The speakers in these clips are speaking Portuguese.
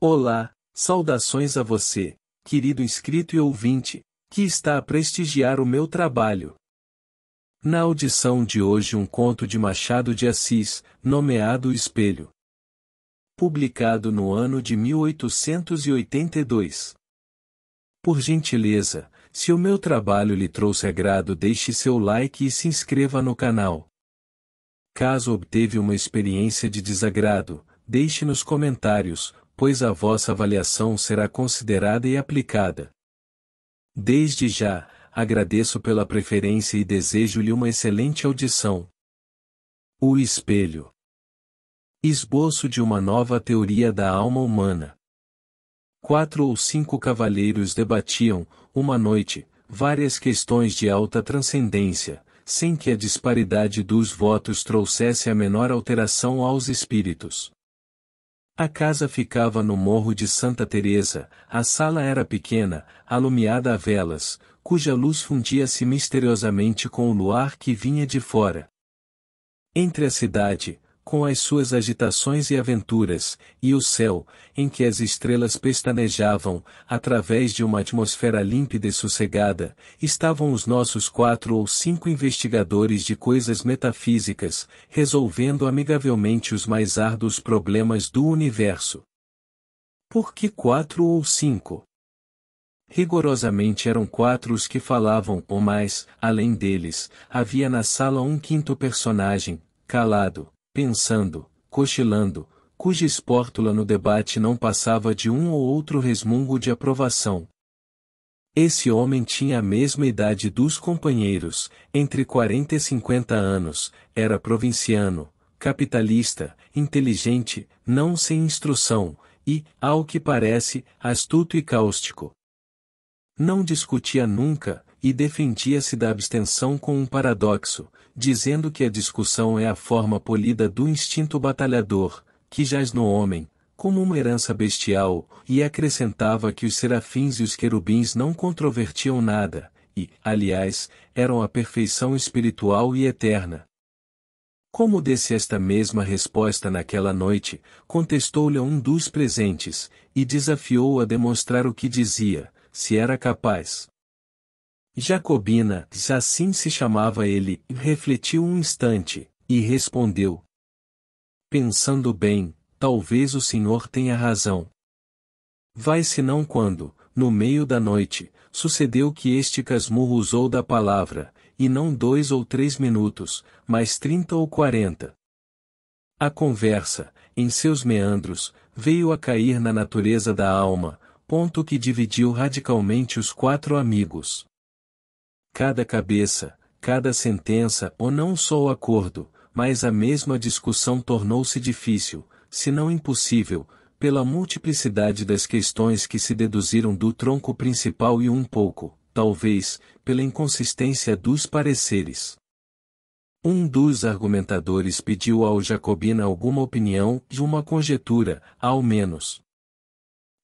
Olá, saudações a você, querido inscrito e ouvinte, que está a prestigiar o meu trabalho. Na audição de hoje um conto de Machado de Assis, nomeado O Espelho. Publicado no ano de 1882. Por gentileza, se o meu trabalho lhe trouxe agrado, deixe seu like e se inscreva no canal. Caso obteve uma experiência de desagrado, deixe nos comentários, pois a vossa avaliação será considerada e aplicada. Desde já, agradeço pela preferência e desejo-lhe uma excelente audição. O Espelho. Esboço de uma nova teoria da alma humana. 4 ou 5 cavalheiros debatiam, uma noite, várias questões de alta transcendência, sem que a disparidade dos votos trouxesse a menor alteração aos espíritos. A casa ficava no Morro de Santa Teresa, a sala era pequena, alumiada a velas, cuja luz fundia-se misteriosamente com o luar que vinha de fora. Entre a cidade, com as suas agitações e aventuras, e o céu, em que as estrelas pestanejavam, através de uma atmosfera límpida e sossegada, estavam os nossos 4 ou 5 investigadores de coisas metafísicas, resolvendo amigavelmente os mais árduos problemas do universo. Por que 4 ou 5? Rigorosamente eram 4 os que falavam, ou mais, além deles, havia na sala um quinto personagem, calado, pensando, cochilando, cuja espórtula no debate não passava de um ou outro resmungo de aprovação. Esse homem tinha a mesma idade dos companheiros, entre 40 e 50 anos, era provinciano, capitalista, inteligente, não sem instrução, e, ao que parece, astuto e cáustico. Não discutia nunca, e defendia-se da abstenção com um paradoxo, dizendo que a discussão é a forma polida do instinto batalhador, que jaz no homem, como uma herança bestial, e acrescentava que os serafins e os querubins não controvertiam nada, e, aliás, eram a perfeição espiritual e eterna. Como desse esta mesma resposta naquela noite, contestou-lhe um dos presentes, e desafiou-o a demonstrar o que dizia, se era capaz. Jacobina, assim se chamava ele, refletiu um instante, e respondeu: pensando bem, talvez o senhor tenha razão. Vai senão quando, no meio da noite, sucedeu que este casmurro usou da palavra, e não 2 ou 3 minutos, mas 30 ou 40. A conversa, em seus meandros, veio a cair na natureza da alma, ponto que dividiu radicalmente os 4 amigos. Cada cabeça, cada sentença ou não só o acordo, mas a mesma discussão tornou-se difícil, se não impossível, pela multiplicidade das questões que se deduziram do tronco principal e um pouco, talvez, pela inconsistência dos pareceres. Um dos argumentadores pediu ao Jacobina alguma opinião e uma conjetura, ao menos.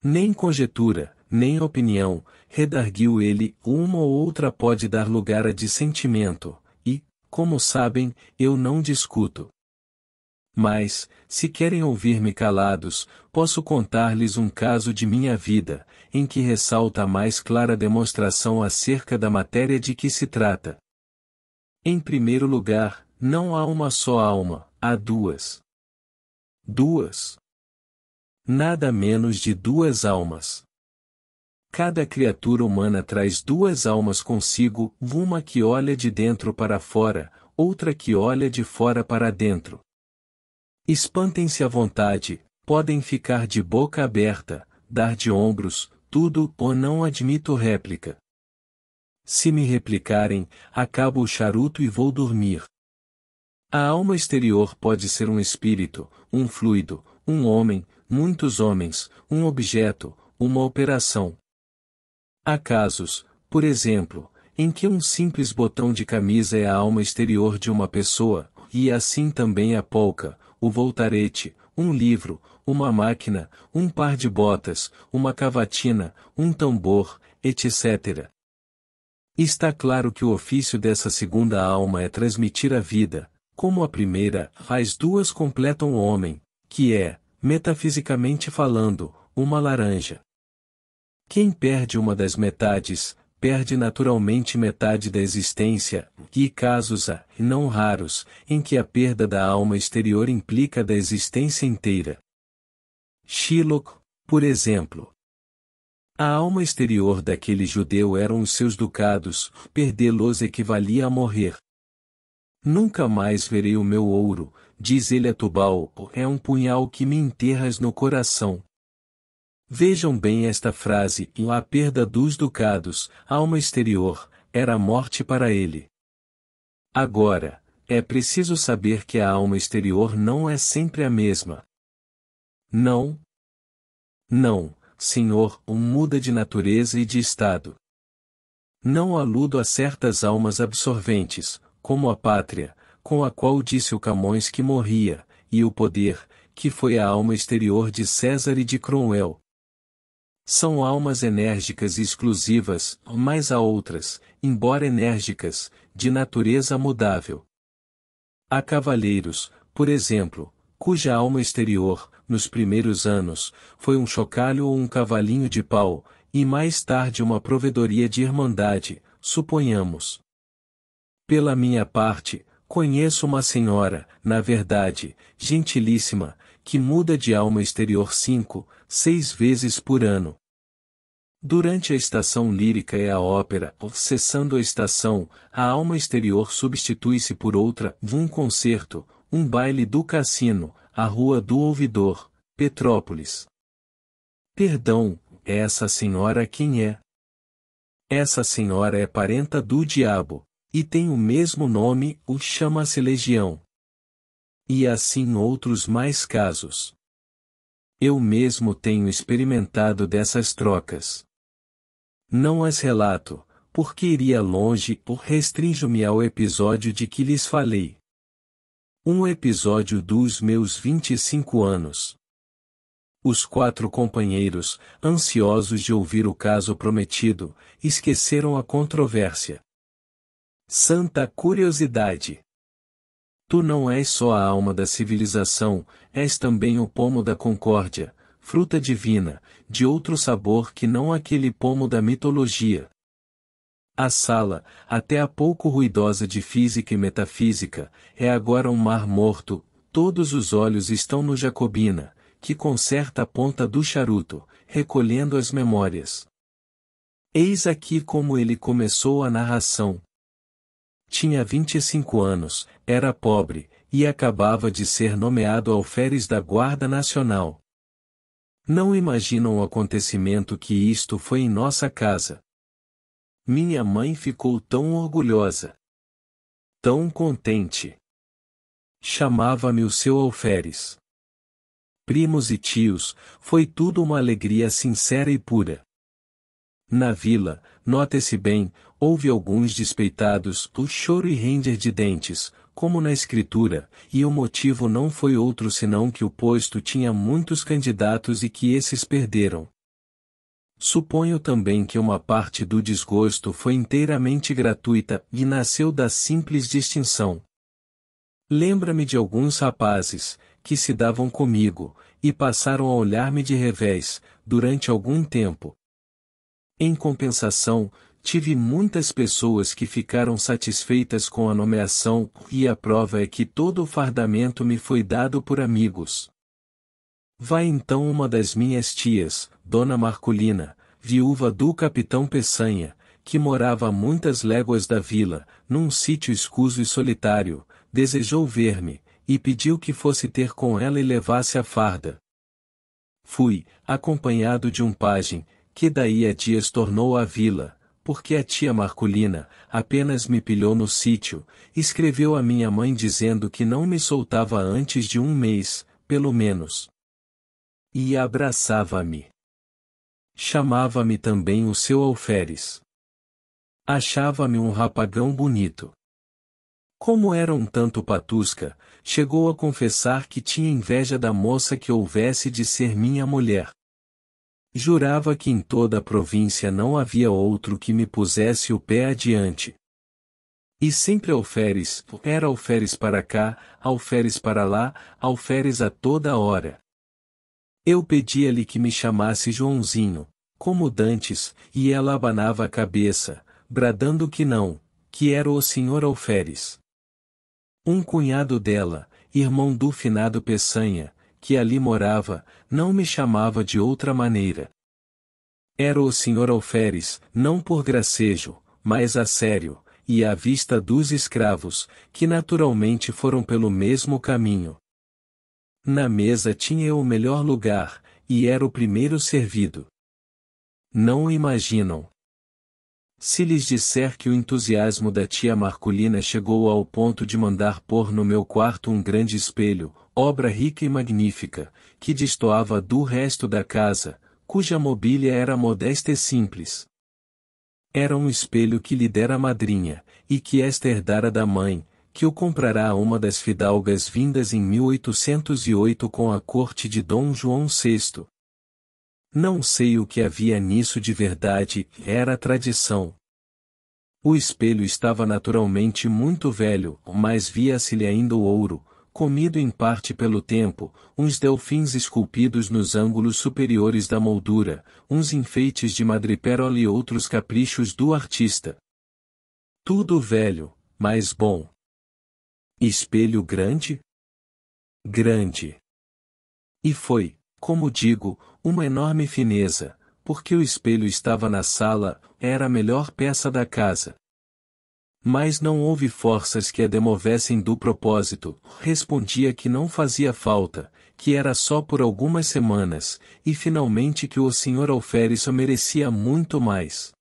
Nem conjetura, nem opinião, redarguiu ele, uma ou outra pode dar lugar a dissentimento, e, como sabem, eu não discuto. Mas, se querem ouvir-me calados, posso contar-lhes um caso de minha vida, em que ressalta a mais clara demonstração acerca da matéria de que se trata. Em primeiro lugar, não há uma só alma, há 2. 2. Nada menos de 2 almas. Cada criatura humana traz 2 almas consigo, uma que olha de dentro para fora, outra que olha de fora para dentro. Espantem-se à vontade, podem ficar de boca aberta, dar de ombros, tudo ou não admito réplica. Se me replicarem, acabo o charuto e vou dormir. A alma exterior pode ser um espírito, um fluido, um homem, muitos homens, um objeto, uma operação. Há casos, por exemplo, em que um simples botão de camisa é a alma exterior de uma pessoa, e assim também a polca, o voltarete, um livro, uma máquina, um par de botas, uma cavatina, um tambor, etc. Está claro que o ofício dessa segunda alma é transmitir a vida, como a primeira, as 2 completam o homem, que é, metafisicamente falando, uma laranja. Quem perde uma das metades, perde naturalmente metade da existência, e casos há, não raros, em que a perda da alma exterior implica da existência inteira. Shylock, por exemplo. A alma exterior daquele judeu eram os seus ducados, perdê-los equivalia a morrer. Nunca mais verei o meu ouro, diz ele a Tubal, é um punhal que me enterras no coração. Vejam bem esta frase, a perda dos ducados, alma exterior, era a morte para ele. Agora, é preciso saber que a alma exterior não é sempre a mesma. Não. Não, senhor, muda de natureza e de estado. Não aludo a certas almas absorventes, como a pátria, com a qual disse o Camões que morria, e o poder, que foi a alma exterior de César e de Cromwell. São almas enérgicas e exclusivas, mas há outras, embora enérgicas, de natureza mudável. Há cavalheiros, por exemplo, cuja alma exterior, nos primeiros anos, foi um chocalho ou um cavalinho de pau, e mais tarde uma provedoria de irmandade, suponhamos. Pela minha parte, conheço uma senhora, na verdade, gentilíssima, que muda de alma exterior 5, 6 vezes por ano. Durante a estação lírica e a ópera, cessando a estação, a alma exterior substitui-se por outra, um concerto, um baile do cassino, a Rua do Ouvidor, Petrópolis. Perdão, essa senhora quem é? Essa senhora é parenta do diabo, e tem o mesmo nome, chama-se Legião. E assim outros mais casos. Eu mesmo tenho experimentado dessas trocas. Não as relato, porque iria longe, restrinjo-me ao episódio de que lhes falei. Um episódio dos meus 25 anos. Os 4 companheiros, ansiosos de ouvir o caso prometido, esqueceram a controvérsia. Santa curiosidade! Tu não és só a alma da civilização, és também o pomo da concórdia, fruta divina, de outro sabor que não aquele pomo da mitologia. A sala, até há pouco ruidosa de física e metafísica, é agora um mar morto, todos os olhos estão no Jacobina, que conserta a ponta do charuto, recolhendo as memórias. Eis aqui como ele começou a narração. Tinha 25 anos, era pobre, e acabava de ser nomeado alferes da Guarda Nacional. Não imaginam o acontecimento que isto foi em nossa casa. Minha mãe ficou tão orgulhosa. Tão contente. Chamava-me o seu alferes. Primos e tios, foi tudo uma alegria sincera e pura. Na vila, note-se bem, houve alguns despeitados, o choro e ranger de dentes, como na escritura, e o motivo não foi outro senão que o posto tinha muitos candidatos e que esses perderam. Suponho também que uma parte do desgosto foi inteiramente gratuita e nasceu da simples distinção. Lembra-me de alguns rapazes, que se davam comigo, e passaram a olhar-me de revés, durante algum tempo. Em compensação, tive muitas pessoas que ficaram satisfeitas com a nomeação, e a prova é que todo o fardamento me foi dado por amigos. Vai então uma das minhas tias, Dona Marculina, viúva do capitão Peçanha, que morava a muitas léguas da vila, num sítio escuso e solitário, desejou ver-me, e pediu que fosse ter com ela e levasse a farda. Fui, acompanhado de um pajem, que daí a dias tornou à vila, porque a tia Marculina, apenas me pilhou no sítio, escreveu a minha mãe dizendo que não me soltava antes de um mês, pelo menos. E abraçava-me. Chamava-me também o seu alferes. Achava-me um rapagão bonito. Como era um tanto patusca, chegou a confessar que tinha inveja da moça que houvesse de ser minha mulher. Jurava que em toda a província não havia outro que me pusesse o pé adiante. E sempre alferes, era alferes para cá, alferes para lá, alferes a toda hora. Eu pedia-lhe que me chamasse Joãozinho, como dantes, e ela abanava a cabeça, bradando que não, que era o senhor Alferes. Um cunhado dela, irmão do finado Peçanha, que ali morava, não me chamava de outra maneira. Era o senhor Alferes, não por gracejo, mas a sério, e à vista dos escravos, que naturalmente foram pelo mesmo caminho. Na mesa tinha eu o melhor lugar, e era o primeiro servido. Não o imaginam. Se lhes disser que o entusiasmo da tia Marculina chegou ao ponto de mandar pôr no meu quarto um grande espelho, obra rica e magnífica, que destoava do resto da casa, cuja mobília era modesta e simples. Era um espelho que lhe dera a madrinha, e que esta herdara da mãe, que o comprará a uma das fidalgas vindas em 1808 com a corte de Dom João VI. Não sei o que havia nisso de verdade, era a tradição. O espelho estava naturalmente muito velho, mas via-se-lhe ainda o ouro, comido em parte pelo tempo, uns delfins esculpidos nos ângulos superiores da moldura, uns enfeites de madrepérola e outros caprichos do artista. Tudo velho, mas bom. Espelho grande? Grande. E foi, como digo, uma enorme fineza, porque o espelho estava na sala, era a melhor peça da casa. Mas não houve forças que a demovessem do propósito, respondia que não fazia falta, que era só por algumas semanas, e finalmente que o senhor Alferes merecia muito mais.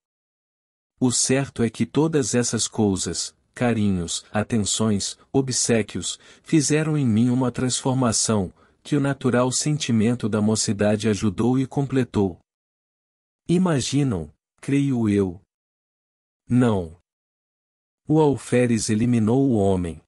O certo é que todas essas coisas, carinhos, atenções, obséquios, fizeram em mim uma transformação, que o natural sentimento da mocidade ajudou e completou. Imaginam, creio eu. Não. O Alferes eliminou o homem.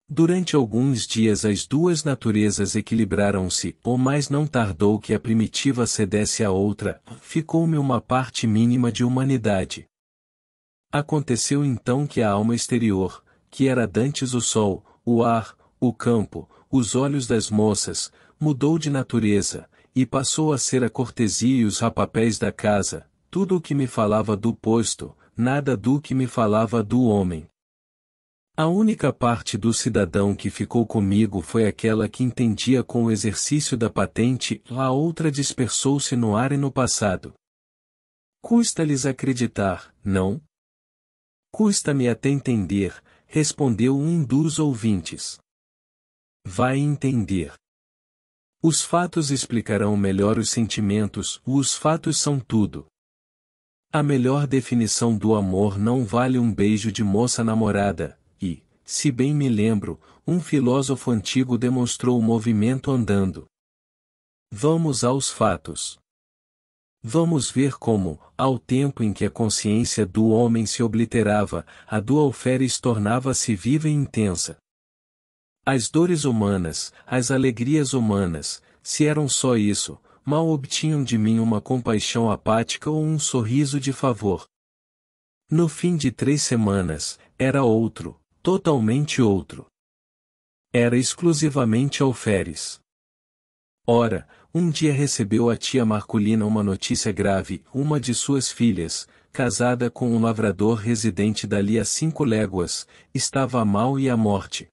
Durante alguns dias as duas naturezas equilibraram-se, mas não tardou que a primitiva cedesse à outra, ficou-me uma parte mínima de humanidade. Aconteceu então que a alma exterior, que era dantes o sol, o ar, o campo, os olhos das moças, mudou de natureza, e passou a ser a cortesia e os rapapéis da casa, tudo o que me falava do posto, nada do que me falava do homem. A única parte do cidadão que ficou comigo foi aquela que entendia com o exercício da patente, a outra dispersou-se no ar e no passado. Custa-lhes acreditar, não? Custa-me até entender, respondeu um dos ouvintes. Vai entender. Os fatos explicarão melhor os sentimentos, os fatos são tudo. A melhor definição do amor não vale um beijo de moça namorada, e, se bem me lembro, um filósofo antigo demonstrou o movimento andando. Vamos aos fatos. Vamos ver como, ao tempo em que a consciência do homem se obliterava, a do Alferes tornava-se viva e intensa. As dores humanas, as alegrias humanas, se eram só isso, mal obtinham de mim uma compaixão apática ou um sorriso de favor. No fim de 3 semanas, era outro, totalmente outro. Era exclusivamente Alferes. Ora, um dia recebeu a tia Marculina uma notícia grave, uma de suas filhas, casada com um lavrador residente dali a 5 léguas, estava mal e à morte.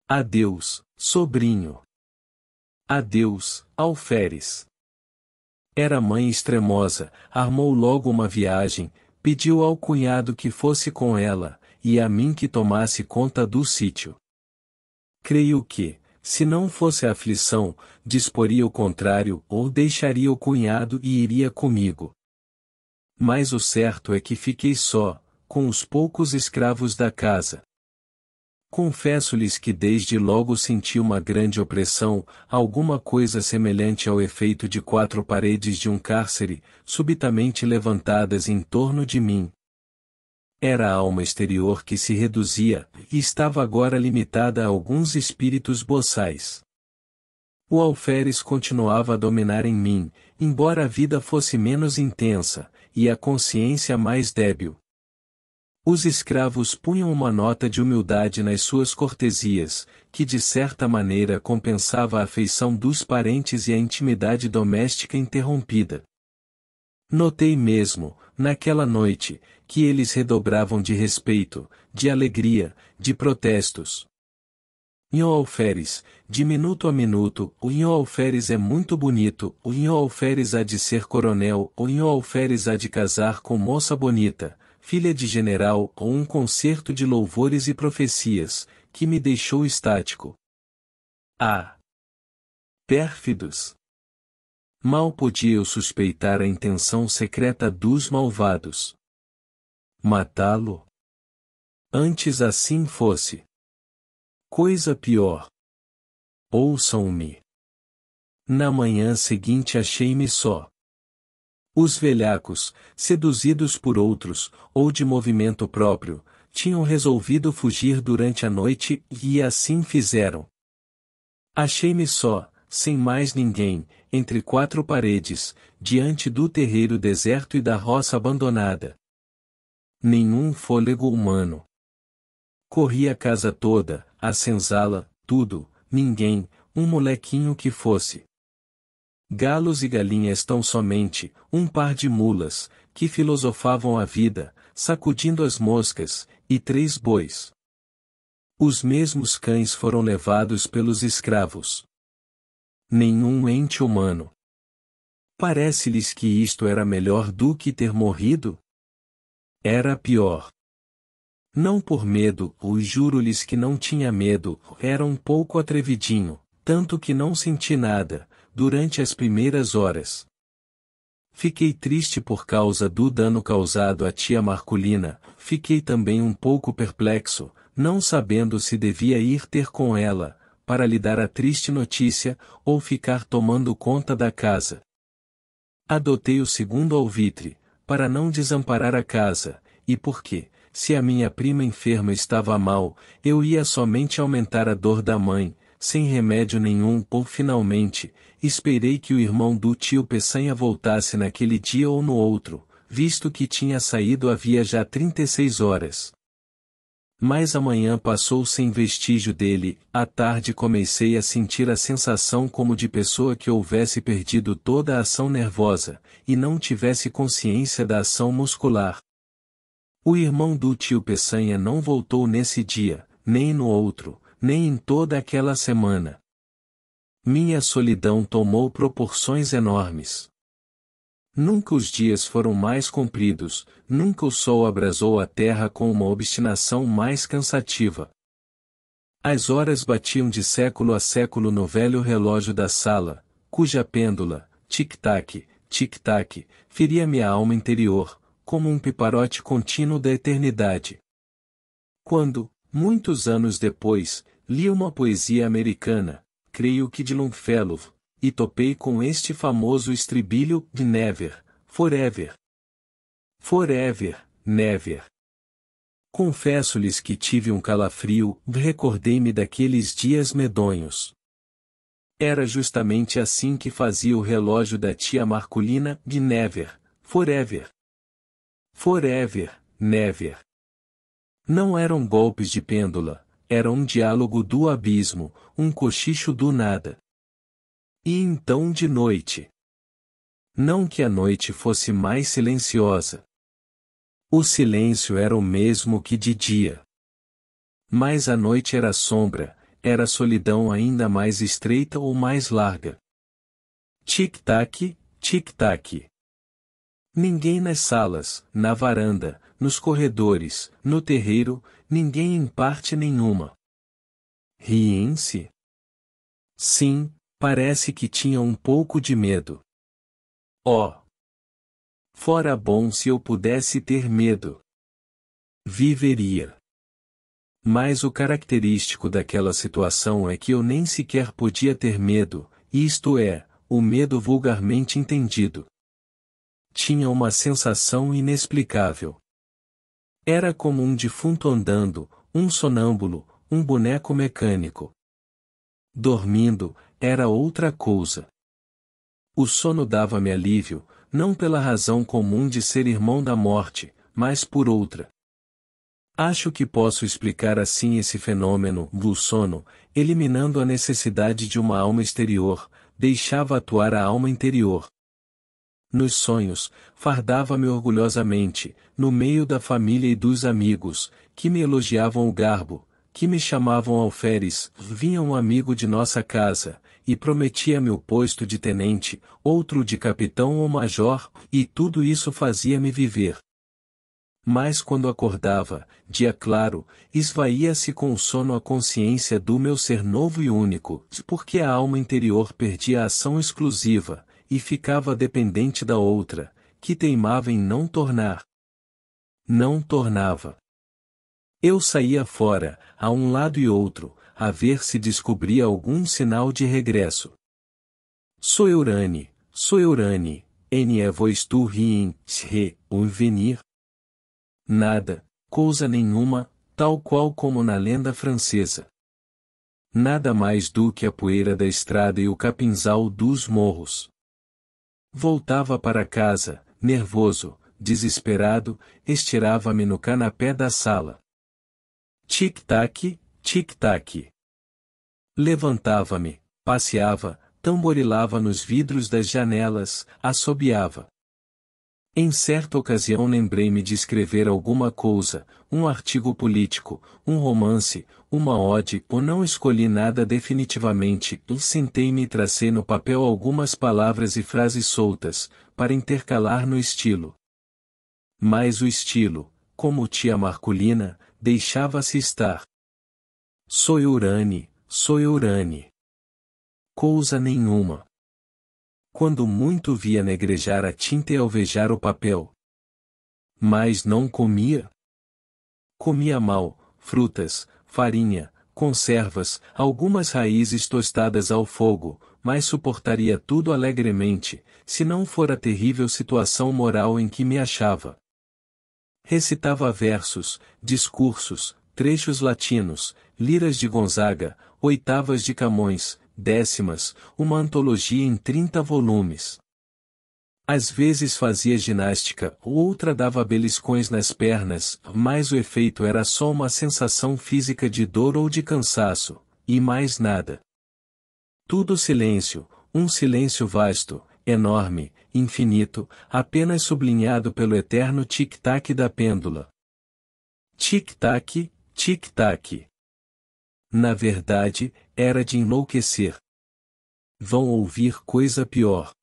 Adeus, sobrinho. Adeus, Alferes. Era mãe extremosa, armou logo uma viagem, pediu ao cunhado que fosse com ela, e a mim que tomasse conta do sítio. Creio que, se não fosse a aflição, disporia o contrário, ou deixaria o cunhado e iria comigo. Mas o certo é que fiquei só, com os poucos escravos da casa. Confesso-lhes que desde logo senti uma grande opressão, alguma coisa semelhante ao efeito de 4 paredes de um cárcere, subitamente levantadas em torno de mim. Era a alma exterior que se reduzia, e estava agora limitada a alguns espíritos boçais. O Alferes continuava a dominar em mim, embora a vida fosse menos intensa, e a consciência mais débil. Os escravos punham uma nota de humildade nas suas cortesias, que de certa maneira compensava a afeição dos parentes e a intimidade doméstica interrompida. Notei mesmo, naquela noite, que eles redobravam de respeito, de alegria, de protestos. Nhô Alferes, de minuto a minuto, o Nhô Alferes é muito bonito, o Nhô Alferes há de ser coronel, o Nhô Alferes há de casar com moça bonita, filha de general, ou um concerto de louvores e profecias, que me deixou estático. Ah! Pérfidos! Mal podia eu suspeitar a intenção secreta dos malvados. Matá-lo? Antes assim fosse. Coisa pior. Ouçam-me. Na manhã seguinte achei-me só. Os velhacos, seduzidos por outros, ou de movimento próprio, tinham resolvido fugir durante a noite, e assim fizeram. Achei-me só, sem mais ninguém, entre quatro paredes, diante do terreiro deserto e da roça abandonada. Nenhum fôlego humano. Corri a casa toda, a senzala, tudo, ninguém, um molequinho que fosse. Galos e galinhas tão somente, um par de mulas, que filosofavam a vida, sacudindo as moscas, e 3 bois. Os mesmos cães foram levados pelos escravos. Nenhum ente humano. Parece-lhes que isto era melhor do que ter morrido? Era pior. Não por medo, juro-lhes que não tinha medo, era um pouco atrevidinho, tanto que não senti nada, durante as primeiras horas. Fiquei triste por causa do dano causado à tia Marculina, fiquei também um pouco perplexo, não sabendo se devia ir ter com ela, para lhe dar a triste notícia, ou ficar tomando conta da casa. Adotei o segundo alvitre, para não desamparar a casa, e porque, se a minha prima enferma estava mal, eu ia somente aumentar a dor da mãe, sem remédio nenhum, ou finalmente, esperei que o irmão do tio Peçanha voltasse naquele dia ou no outro, visto que tinha saído havia já 36 horas. Mas a manhã passou sem vestígio dele, à tarde comecei a sentir a sensação como de pessoa que houvesse perdido toda a ação nervosa, e não tivesse consciência da ação muscular. O irmão do tio Peçanha não voltou nesse dia, nem no outro, nem em toda aquela semana. Minha solidão tomou proporções enormes. Nunca os dias foram mais compridos, nunca o sol abrasou a terra com uma obstinação mais cansativa. As horas batiam de século a século no velho relógio da sala, cuja pêndula, tic-tac, feria minha alma interior, como um piparote contínuo da eternidade. Quando, muitos anos depois, li uma poesia americana, creio que de Longfellow, e topei com este famoso estribilho de Never, Forever. Forever, never. Confesso-lhes que tive um calafrio, recordei-me daqueles dias medonhos. Era justamente assim que fazia o relógio da tia Marculina, de Never, Forever. Forever, never. Não eram golpes de pêndula, era um diálogo do abismo, um cochicho do nada. E então de noite. Não que a noite fosse mais silenciosa. O silêncio era o mesmo que de dia. Mas a noite era sombra, era solidão ainda mais estreita ou mais larga. Tic-tac, tic-tac. Ninguém nas salas, na varanda, nos corredores, no terreiro, ninguém em parte nenhuma. Riem-se? Sim, parece que tinham um pouco de medo. Oh! Fora bom se eu pudesse ter medo. Viveria. Mas o característico daquela situação é que eu nem sequer podia ter medo, isto é, o medo vulgarmente entendido. Tinha uma sensação inexplicável. Era como um defunto andando, um sonâmbulo, um boneco mecânico. Dormindo, era outra coisa. O sono dava-me alívio, não pela razão comum de ser irmão da morte, mas por outra. Acho que posso explicar assim esse fenômeno do sono, eliminando a necessidade de uma alma exterior, deixava atuar a alma interior. Nos sonhos, fardava-me orgulhosamente, no meio da família e dos amigos, que me elogiavam o garbo, que me chamavam alferes, vinha um amigo de nossa casa, e prometia-me o posto de tenente, outro de capitão ou major, e tudo isso fazia-me viver. Mas quando acordava, dia claro, esvaía-se com o sono a consciência do meu ser novo e único, porque a alma interior perdia a ação exclusiva, e ficava dependente da outra, que teimava em não tornar. Não tornava. Eu saía fora, a um lado e outro, a ver se descobria algum sinal de regresso. Sou Eurane, N voz tu rien, re, un venir. Nada, coisa nenhuma, tal qual como na lenda francesa. Nada mais do que a poeira da estrada e o capinzal dos morros. Voltava para casa, nervoso, desesperado, estirava-me no canapé da sala. Tic-tac, tic-tac. Levantava-me, passeava, tamborilava nos vidros das janelas, assobiava. Em certa ocasião lembrei-me de escrever alguma coisa, um artigo político, um romance, uma ode, ou não escolhi nada definitivamente, e sentei-me e tracei no papel algumas palavras e frases soltas, para intercalar no estilo. Mas o estilo, como tia Marculina, deixava-se estar. Sou Eurane. Coisa nenhuma. Quando muito via negrejar a tinta e alvejar o papel. Mas não comia? Comia mal, frutas, farinha, conservas, algumas raízes tostadas ao fogo, mas suportaria tudo alegremente, se não for a terrível situação moral em que me achava. Recitava versos, discursos, trechos latinos, liras de Gonzaga, oitavas de Camões, décimas, uma antologia em 30 volumes. Às vezes fazia ginástica, outra dava beliscões nas pernas, mas o efeito era só uma sensação física de dor ou de cansaço, e mais nada. Tudo silêncio, um silêncio vasto, enorme, infinito, apenas sublinhado pelo eterno tic-tac da pêndula. Tic-tac, tic-tac. Na verdade, era de enlouquecer. Vão ouvir coisa pior.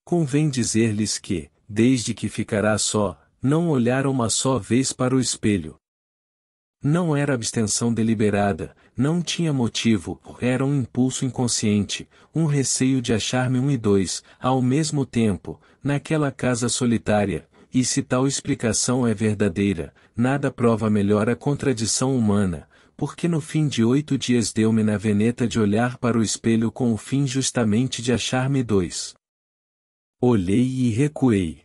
Convém dizer-lhes que, desde que ficará só, não olhara uma só vez para o espelho. Não era abstenção deliberada, não tinha motivo, era um impulso inconsciente, um receio de achar-me um e dois, ao mesmo tempo, naquela casa solitária, e se tal explicação é verdadeira, nada prova melhor a contradição humana, porque no fim de 8 dias deu-me na veneta de olhar para o espelho com o fim justamente de achar-me dois. Olhei e recuei.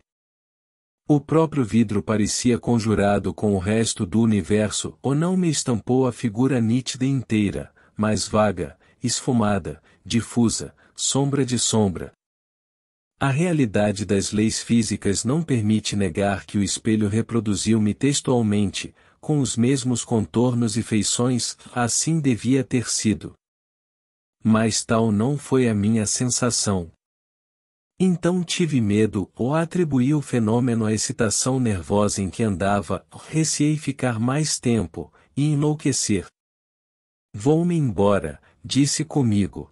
O próprio vidro parecia conjurado com o resto do universo, ou não me estampou a figura nítida e inteira, mas vaga, esfumada, difusa, sombra de sombra. A realidade das leis físicas não permite negar que o espelho reproduziu-me textualmente, com os mesmos contornos e feições, assim devia ter sido. Mas tal não foi a minha sensação. Então tive medo, ou atribuí o fenômeno à excitação nervosa em que andava, receei ficar mais tempo, e enlouquecer. Vou-me embora, disse comigo.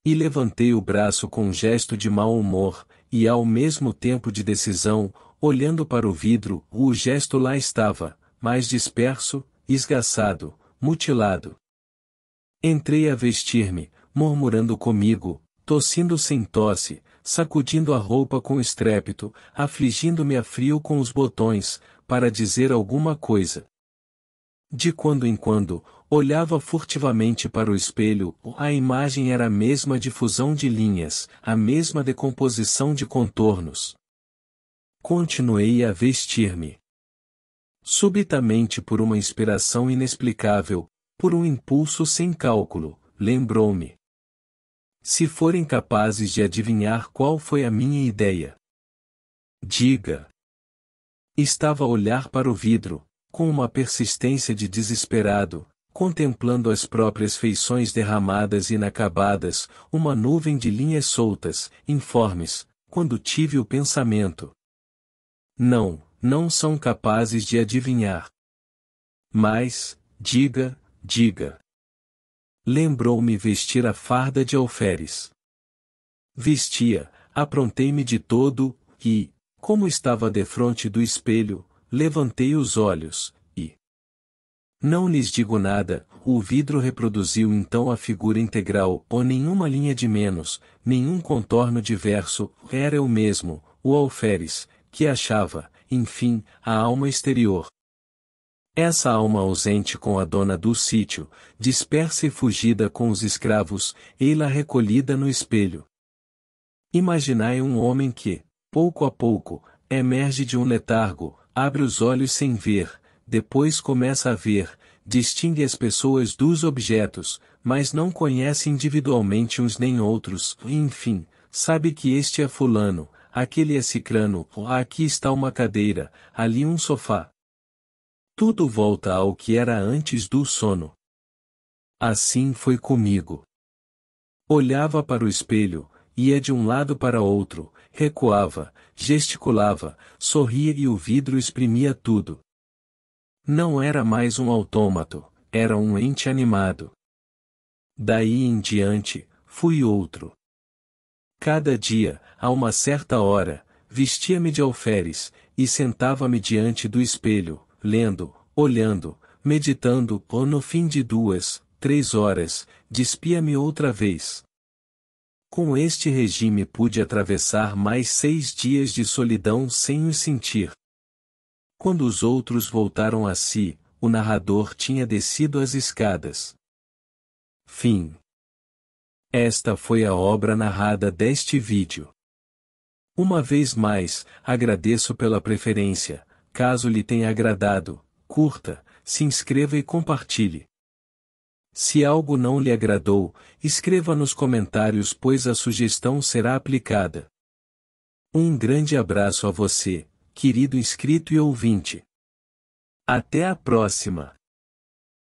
E levantei o braço com um gesto de mau humor, e ao mesmo tempo de decisão, olhando para o vidro, o gesto lá estava, mais disperso, esgaçado, mutilado. Entrei a vestir-me, murmurando comigo, tossindo sem tosse, sacudindo a roupa com estrépito, afligindo-me a frio com os botões, para dizer alguma coisa. De quando em quando, olhava furtivamente para o espelho, a imagem era a mesma difusão de linhas, a mesma decomposição de contornos. Continuei a vestir-me. Subitamente por uma inspiração inexplicável, por um impulso sem cálculo, lembrou-me. Se forem capazes de adivinhar qual foi a minha ideia. Diga. Estava a olhar para o vidro, com uma persistência de desesperado, contemplando as próprias feições derramadas e inacabadas, uma nuvem de linhas soltas, informes, quando tive o pensamento. Não são capazes de adivinhar. Mas, diga. Lembrou-me vestir a farda de alferes. Vestia, aprontei-me de todo, e, como estava defronte do espelho, levantei os olhos, e... Não lhes digo nada, o vidro reproduziu então a figura integral, ou nenhuma linha de menos, nenhum contorno diverso, era eu mesmo, o alferes, que achava, enfim, a alma exterior. Essa alma ausente com a dona do sítio, dispersa e fugida com os escravos, ei-la recolhida no espelho. Imaginai um homem que, pouco a pouco, emerge de um letargo, abre os olhos sem ver, depois começa a ver, distingue as pessoas dos objetos, mas não conhece individualmente uns nem outros, e enfim, sabe que este é fulano, aquele é cicrano, aqui está uma cadeira, ali um sofá. Tudo volta ao que era antes do sono. Assim foi comigo. Olhava para o espelho, ia de um lado para outro, recuava, gesticulava, sorria e o vidro exprimia tudo. Não era mais um autômato, era um ente animado. Daí em diante, fui outro. Cada dia, a uma certa hora, vestia-me de alferes, e sentava-me diante do espelho, lendo, olhando, meditando, ou no fim de 2, 3 horas, despia-me outra vez. Com este regime pude atravessar mais 6 dias de solidão sem os sentir. Quando os outros voltaram a si, o narrador tinha descido as escadas. Fim. Esta foi a obra narrada deste vídeo. Uma vez mais, agradeço pela preferência. Caso lhe tenha agradado, curta, se inscreva e compartilhe. Se algo não lhe agradou, escreva nos comentários pois a sugestão será aplicada. Um grande abraço a você, querido inscrito e ouvinte. Até a próxima!